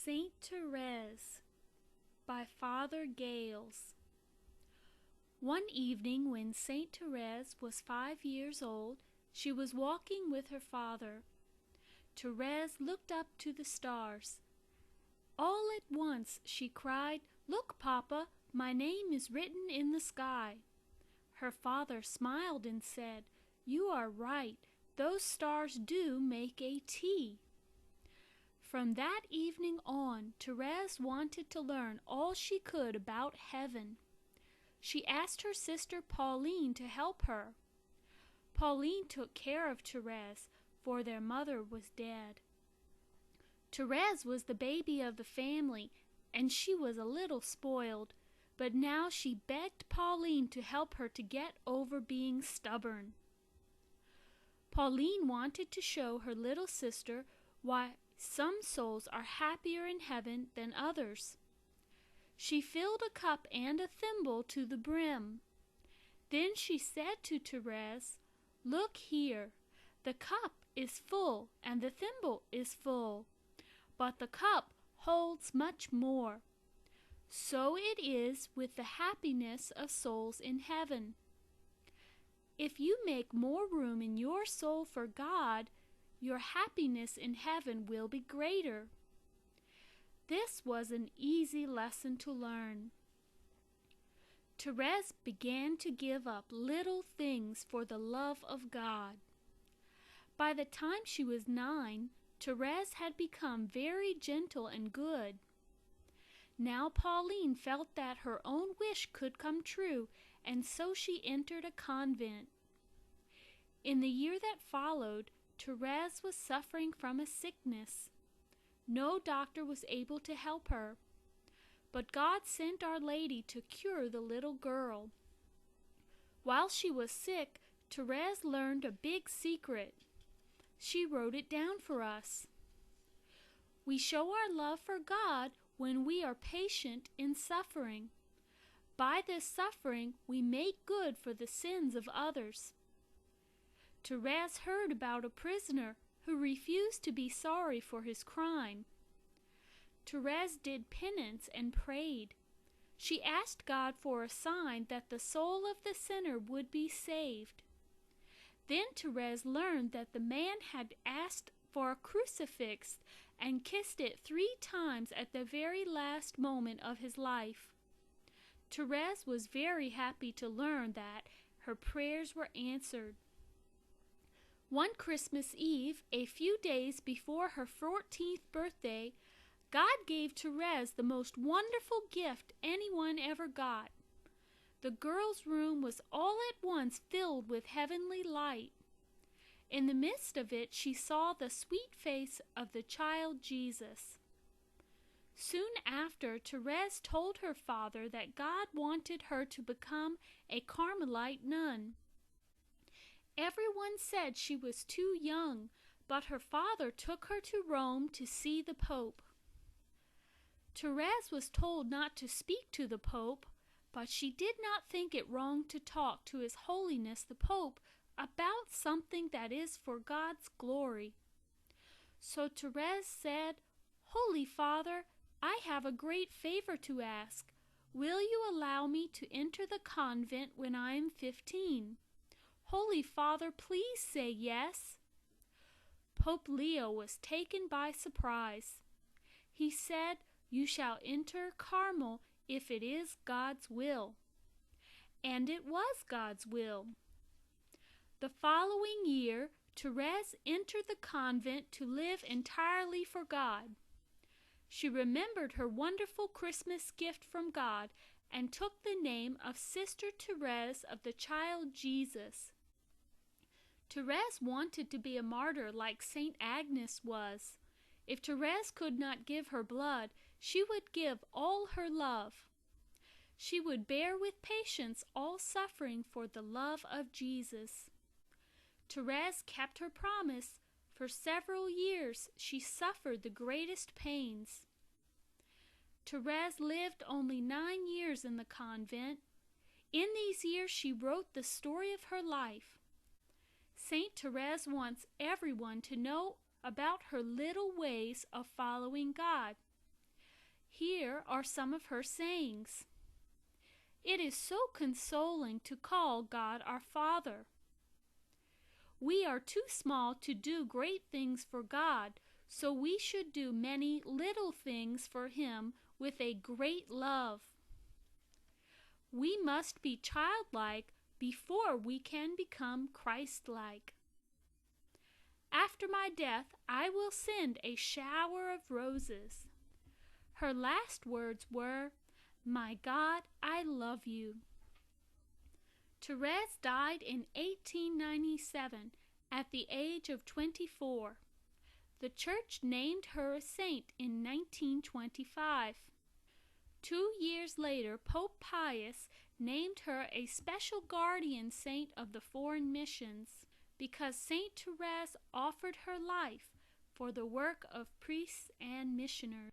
Saint Therese by Father Gales. One evening when Saint Therese was 5 years old, she was walking with her father. Therese looked up to the stars. All at once she cried, "Look, Papa, my name is written in the sky." Her father smiled and said, "You are right, those stars do make a T." From that evening on, Therese wanted to learn all she could about heaven. She asked her sister Pauline to help her. Pauline took care of Therese, for their mother was dead. Therese was the baby of the family, and she was a little spoiled, but now she begged Pauline to help her to get over being stubborn. Pauline wanted to show her little sister why some souls are happier in heaven than others. She filled a cup and a thimble to the brim. Then she said to Therese, "Look here, the cup is full and the thimble is full, but the cup holds much more. So it is with the happiness of souls in heaven. If you make more room in your soul for God, your happiness in heaven will be greater." This was an easy lesson to learn. Therese began to give up little things for the love of God. By the time she was 9, Therese had become very gentle and good. Now Pauline felt that her own wish could come true, and so she entered a convent. In the year that followed, Therese was suffering from a sickness. No doctor was able to help her, but God sent Our Lady to cure the little girl. While she was sick, Therese learned a big secret. She wrote it down for us. We show our love for God when we are patient in suffering. By this suffering, we make good for the sins of others. Therese heard about a prisoner who refused to be sorry for his crime. Therese did penance and prayed. She asked God for a sign that the soul of the sinner would be saved. Then Therese learned that the man had asked for a crucifix and kissed it 3 times at the very last moment of his life. Therese was very happy to learn that her prayers were answered. One Christmas Eve, a few days before her 14th birthday, God gave Therese the most wonderful gift anyone ever got. The girl's room was all at once filled with heavenly light. In the midst of it, she saw the sweet face of the child Jesus. Soon after, Therese told her father that God wanted her to become a Carmelite nun. Everyone said she was too young, but her father took her to Rome to see the Pope. Therese was told not to speak to the Pope, but she did not think it wrong to talk to His Holiness the Pope about something that is for God's glory. So Therese said, "Holy Father, I have a great favor to ask. Will you allow me to enter the convent when I am 15? Holy Father, please say yes." Pope Leo was taken by surprise. He said, "You shall enter Carmel if it is God's will." And it was God's will. The following year, Therese entered the convent to live entirely for God. She remembered her wonderful Christmas gift from God and took the name of Sister Therese of the Child Jesus. Therese wanted to be a martyr like Saint Agnes was. If Therese could not give her blood, she would give all her love. She would bear with patience all suffering for the love of Jesus. Therese kept her promise. For several years she suffered the greatest pains. Therese lived only 9 years in the convent. In these years she wrote the story of her life. Saint Therese wants everyone to know about her little ways of following God. Here are some of her sayings. It is so consoling to call God our Father. We are too small to do great things for God, so we should do many little things for Him with a great love. We must be childlike before we can become Christ-like. After my death, I will send a shower of roses. Her last words were, "My God, I love you." Therese died in 1897 at the age of 24. The church named her a saint in 1925. 2 years later, Pope Pius named her a special guardian saint of the foreign missions because Saint Therese offered her life for the work of priests and missionaries.